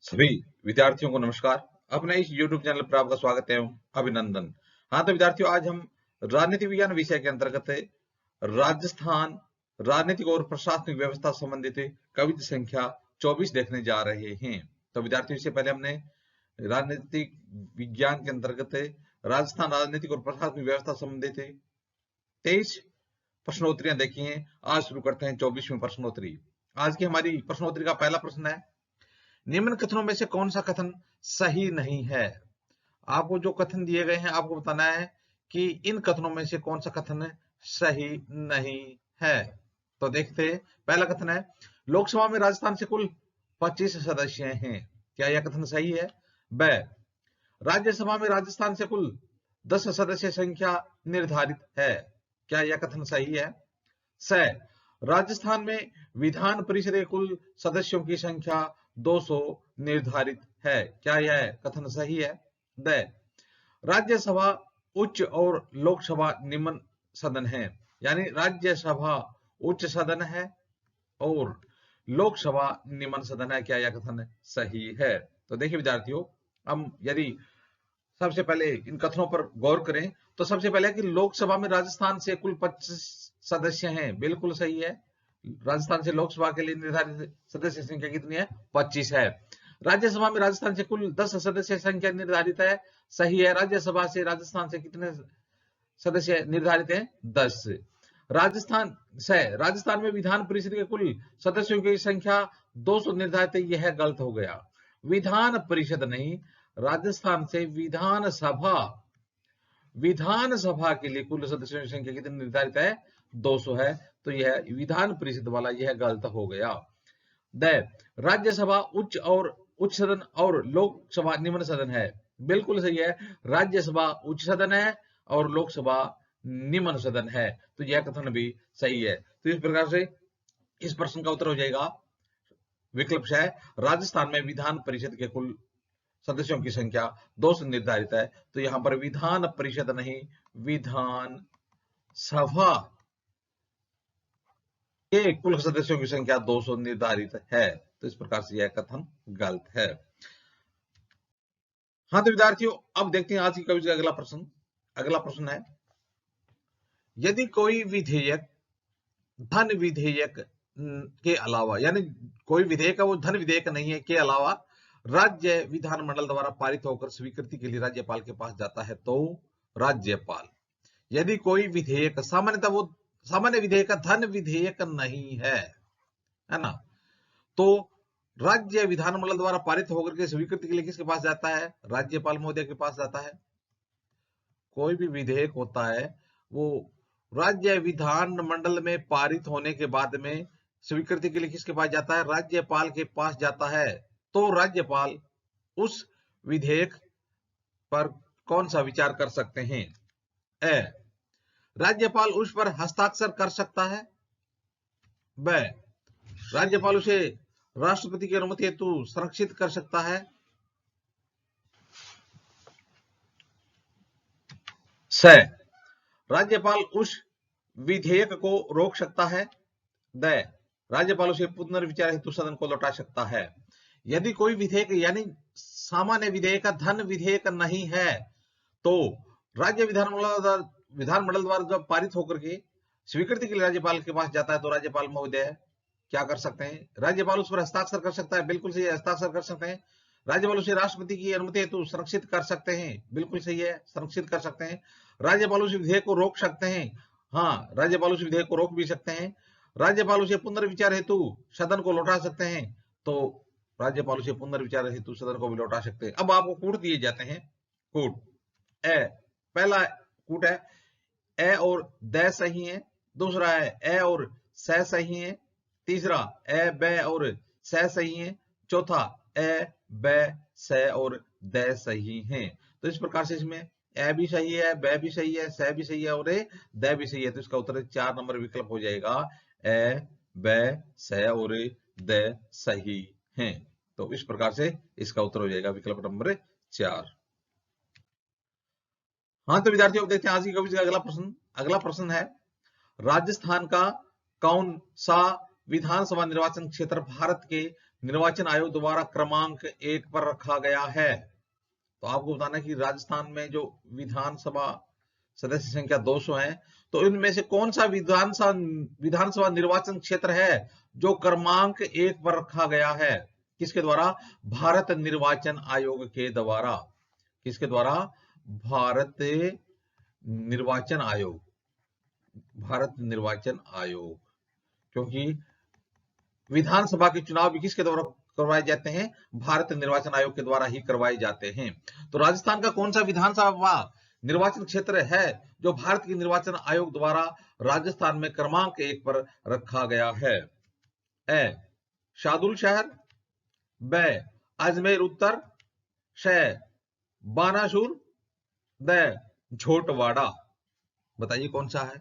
सभी विद्यार्थियों को नमस्कार। अपने इस YouTube चैनल पर आपका स्वागत है एवं अभिनंदन। हाँ तो विद्यार्थियों, आज हम राजनीति विज्ञान विषय के अंतर्गत राजस्थान राजनीतिक और प्रशासनिक व्यवस्था संबंधित कविता संख्या 24 देखने जा रहे हैं। तो विद्यार्थियों, इससे पहले हमने राजनीतिक विज्ञान के अंतर्गत राजस्थान राजनीतिक और प्रशासनिक व्यवस्था संबंधित 23 प्रश्नोत्तरियां देखी हैं। आज शुरू करते हैं 24वीं प्रश्नोत्तरी। आज की हमारी प्रश्नोत्तरी का पहला प्रश्न है, निम्न कथनों में से कौन सा कथन सही नहीं है। आपको जो कथन दिए गए हैं आपको बताना है कि इन कथनों में से कौन सा कथन सही नहीं है। तो देखते हैं, पहला कथन है, लोकसभा में राजस्थान से कुल 25 सदस्य हैं। क्या यह कथन सही है? ब, राज्यसभा में राजस्थान से कुल 10 सदस्य संख्या निर्धारित है। क्या यह कथन सही है? स, राजस्थान में विधान परिषद के कुल सदस्यों की संख्या 200 निर्धारित है। क्या यह कथन सही है? द, राज्यसभा उच्च और लोकसभा निम्न सदन है। यानी राज्यसभा उच्च सदन है और लोकसभा निम्न सदन है। क्या यह कथन सही है? तो देखिए विद्यार्थियों, हम यदि सबसे पहले इन कथनों पर गौर करें तो सबसे पहले कि लोकसभा में राजस्थान से कुल 25 सदस्य हैं, बिल्कुल सही है। राजस्थान से लोकसभा के लिए निर्धारित सदस्य संख्या कितनी है? 25 है। राज्यसभा में राजस्थान से कुल 10 सदस्य संख्या निर्धारित है, सही है। राज्यसभा से राजस्थान से कितने सदस्य निर्धारित हैं? 10। राजस्थान में विधान परिषद के कुल सदस्यों की संख्या 200 निर्धारित है, यह गलत हो गया। विधान परिषद नहीं, राजस्थान से विधानसभा के लिए कुल सदस्यों की संख्या कितनी निर्धारित है? 200 है। तो यह विधान परिषद वाला यह गलत हो गया। द, राज्यसभा उच्च सदन और लोकसभा निम्न सदन है, बिल्कुल सही है। राज्यसभा उच्च सदन है और लोकसभा निम्न सदन है, तो यह कथन भी सही है। तो इस प्रकार से इस प्रश्न का उत्तर हो जाएगा विकल्प है, राजस्थान में विधान परिषद के कुल सदस्यों की संख्या 200 निर्धारित है। तो यहां पर विधान परिषद नहीं, विधान सभा के कुल सदस्यों की संख्या 200 निर्धारित है। तो इस प्रकार से यह कथन गलत है। हाँ तो विद्यार्थियों, अब देखते हैं आज की कविता का अगला प्रश्न। अगला प्रश्न है, यदि कोई विधेयक धन विधेयक के अलावा, यानी कोई विधेयक है वो धन विधेयक नहीं है, के अलावा राज्य विधानमंडल द्वारा पारित होकर स्वीकृति के लिए राज्यपाल के पास जाता है तो राज्यपाल। यदि कोई विधेयक, सामान्यतः वो सामान्य विधेयक धन विधेयक नहीं है ना, तो राज्य विधानमंडल द्वारा पारित होकर के स्वीकृति के लिए किसके पास जाता है? राज्यपाल महोदय के पास जाता है। कोई भी विधेयक होता है वो राज्य विधानमंडल में पारित होने के बाद में स्वीकृति के लिए किसके पास जाता है? राज्यपाल के पास जाता है। तो राज्यपाल उस विधेयक पर कौन सा विचार कर सकते हैं? ए, राज्यपाल उस पर हस्ताक्षर कर सकता है। ब, राज्यपाल उसे राष्ट्रपति की अनुमति हेतु संरक्षित कर सकता है। स, राज्यपाल उस विधेयक को रोक सकता है। द, राज्यपाल उसे पुनर्विचार हेतु सदन को लौटा सकता है। यदि कोई विधेयक यानी सामान्य विधेयक धन विधेयक नहीं है तो राज्य विधानमंडल द्वारा जब पारित होकर के स्वीकृति के लिए राज्यपाल के पास जाता है तो राज्यपाल महोदय क्या कर सकते हैं? राज्यपाल उस पर हस्ताक्षर कर सकता है, बिल्कुल सही है, हस्ताक्षर कर सकते हैं। राज्यपाल उसे राष्ट्रपति की अनुमति हेतु संरक्षित कर सकते हैं, बिल्कुल सही है, संरक्षित कर सकते हैं। राज्यपाल उस विधेयक को रोक सकते हैं, हाँ, राज्यपाल उस विधेयक को रोक भी सकते हैं। राज्यपाल उसे पुनर्विचार हेतु सदन को लौटा सकते हैं, तो राज्यपाल उसे पुनर्विचार हेतु सदन को भी लौटा सकते हैं। अब आपको कूट दिए जाते हैं। कूट ए, पहला कूट है ए और द सही है, दूसरा है ए और स सही है, तीसरा ए ब और स सही है, चौथा ए ब स और द सही है। तो इस प्रकार से इसमें ए भी सही है, ब भी सही है, स भी सही है और द भी सही है। तो इसका उत्तर 4 नंबर विकल्प हो जाएगा, ए ब स और द सही है। तो इस प्रकार से इसका उत्तर हो जाएगा विकल्प नंबर 4। हाँ तो विद्यार्थियों, देखते हैं आज की कविता का अगला प्रश्न। अगला प्रश्न है, राजस्थान का कौन सा विधानसभा निर्वाचन क्षेत्र भारत के निर्वाचन आयोग द्वारा क्रमांक 1 पर रखा गया है। तो आपको बताना है कि राजस्थान में जो विधानसभा सदस्य संख्या 200 है, तो इनमें से कौन सा विधानसभा निर्वाचन क्षेत्र है जो क्रमांक 1 पर रखा गया है? किसके द्वारा? भारत निर्वाचन आयोग के द्वारा। किसके द्वारा? भारत निर्वाचन आयोग। भारत निर्वाचन आयोग, क्योंकि विधानसभा के चुनाव भी किसके द्वारा करवाए जाते हैं? भारत निर्वाचन आयोग के द्वारा ही करवाए जाते हैं। तो राजस्थान का कौन सा विधानसभा निर्वाचन क्षेत्र है जो भारत के निर्वाचन आयोग द्वारा राजस्थान में क्रमांक 1 पर रखा गया है? ए शार्दुल शहर, ब अजमेर उत्तर, श बानासुर, द झोटवाड़ा। बताइए कौन सा है?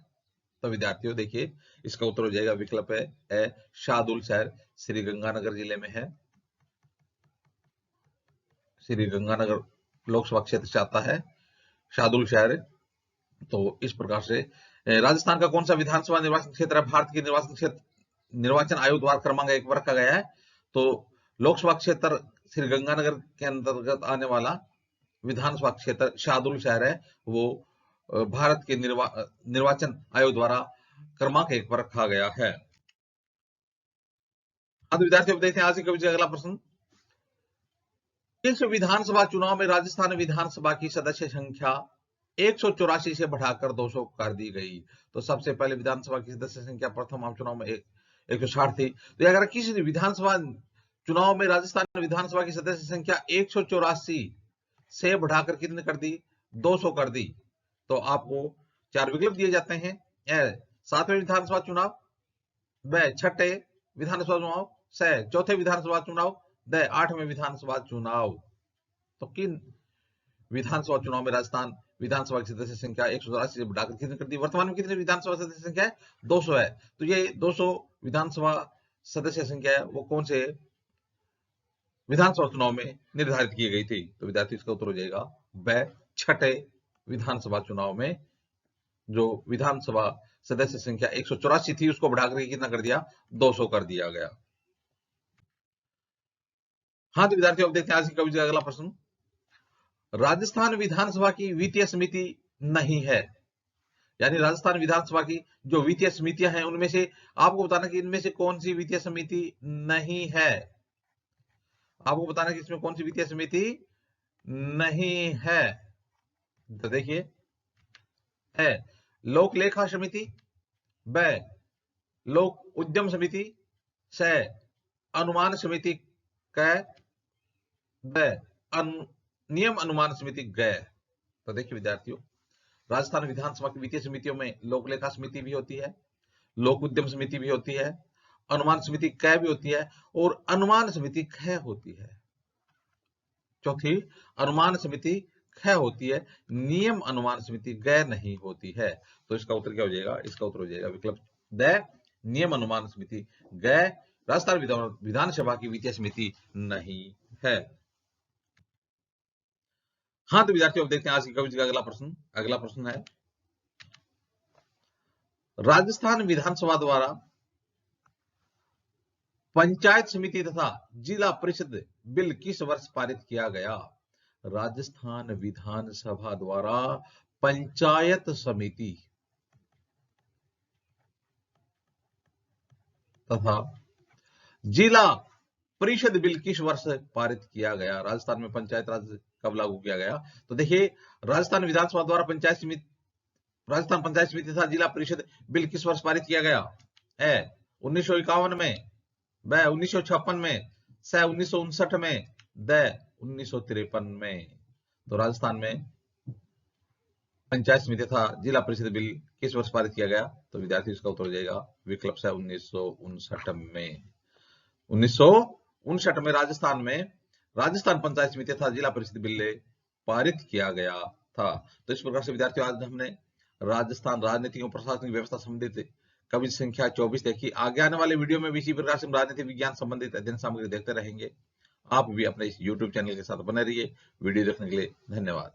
तो विद्यार्थियों देखिए, इसका उत्तर हो जाएगा विकल्प है ए शार्दुल शहर, श्री गंगानगर जिले में है। श्री गंगानगर लोकसभा क्षेत्र से आता है शार्दुल शहर। तो इस प्रकार से राजस्थान का कौन सा विधानसभा निर्वाचन क्षेत्र है भारत के निर्वाचन आयोग द्वारा क्रमांक 1 पर रखा गया है? तो लोकसभा क्षेत्र श्री गंगानगर के अंतर्गत आने वाला विधानसभा क्षेत्र शार्दुल शहर है, वो भारत के निर्वाचन आयोग द्वारा क्रमांक 1 पर रखा गया है। अब विद्यार्थियों देखते हैं आज के अगला प्रश्न। इस विधानसभा चुनाव में राजस्थान विधानसभा की सदस्य संख्या 184 से बढ़ाकर 200 कर दी गई। तो सबसे पहले विधानसभा की सदस्य संख्या प्रथम आम चुनाव में 160 थी। तो अगर किसी विधानसभा चुनाव में राजस्थान विधानसभा की सदस्य संख्या 184 से बढ़ाकर कितने कर दी? 200 कर दी। तो आपको 4 विकल्प दिए जाते हैं। 7वें विधानसभा चुनाव, ब 6ठे विधानसभा चुनाव, स 4थे विधानसभा चुनाव, द 8वें विधानसभा चुनाव। तो किन विधानसभा चुनाव में राजस्थान विधानसभा की सदस्य संख्या 184 से बढ़ाकर कितने कर दी? वर्तमान में कितनी विधानसभा सदस्य संख्या है? 200 है। तो ये 200 विधानसभा सदस्य संख्या है वो कौन से विधानसभा चुनाव में निर्धारित की गई थी? तो विद्यार्थी इसका उत्तर हो जाएगा ब 6ठे विधानसभा चुनाव में जो विधानसभा सदस्य संख्या 184 थी उसको बढ़ाकर कितना कर दिया? 200 कर दिया गया। हाँ तो विद्यार्थियों अब देखते हैं आज की कविता का अगला प्रश्न। राजस्थान विधानसभा की वित्तीय समिति नहीं है, यानी राजस्थान विधानसभा की जो वित्तीय समितियां हैं उनमें से आपको बताना कि इनमें से कौन सी वित्तीय समिति नहीं है। आपको बताना कि इसमें कौन सी वित्तीय समिति नहीं है। तो देखिए, है लोक लेखा समिति, ब लोक उद्यम समिति, स अनुमान समिति, क द नियम अनुमान समिति, ग। तो देखिए विद्यार्थियों, राजस्थान विधानसभा की वित्तीय समितियों में लोक लेखा समिति भी होती है, लोक उद्यम समिति भी होती है, अनुमान समिति क भी होती है और अनुमान समिति ख होती है। चौथी अनुमान समिति ख होती है, नियम अनुमान समिति ग नहीं होती है। तो इसका उत्तर क्या हो जाएगा? इसका उत्तर हो जाएगा विकल्प द नियम अनुमान समिति ग। राजस्थान विधानसभा की वित्तीय समिति नहीं है। हाँ तो विद्यार्थियों देखते हैं आज की कविता का अगला प्रश्न। अगला प्रश्न है, राजस्थान विधानसभा द्वारा पंचायत समिति तथा जिला परिषद बिल किस वर्ष पारित किया गया? राजस्थान विधानसभा द्वारा पंचायत समिति तथा जिला परिषद बिल किस वर्ष पारित किया गया? राजस्थान में पंचायत राज कब लागू किया गया? तो देखिए, राजस्थान विधानसभा द्वारा राजस्थान पंचायत समिति तथा जिला परिषद बिल किस वर्ष पारित किया गया? 1951 में, ब 1956 में, स 1959 में, द 1953 में। तो राजस्थान में पंचायत समिति तथा जिला परिषद बिल किस वर्ष पारित किया गया? तो विद्यार्थी इसका उत्तर हो जाएगा विकल्प से 1959 में। 1959 में राजस्थान पंचायत समिति तथा जिला परिषद बिल पारित किया गया था। तो इस प्रकार से विद्यार्थियों आज हमने राजस्थान राजनीतिक और प्रशासनिक व्यवस्था संबंधित कविता संख्या 24 देखी। आगे आने वाले वीडियो में भी इसी प्रकार से राजनीतिक विज्ञान संबंधित अध्ययन सामग्री देखते रहेंगे। आप भी अपने इस YouTube चैनल के साथ बने रहिए। वीडियो देखने के लिए धन्यवाद।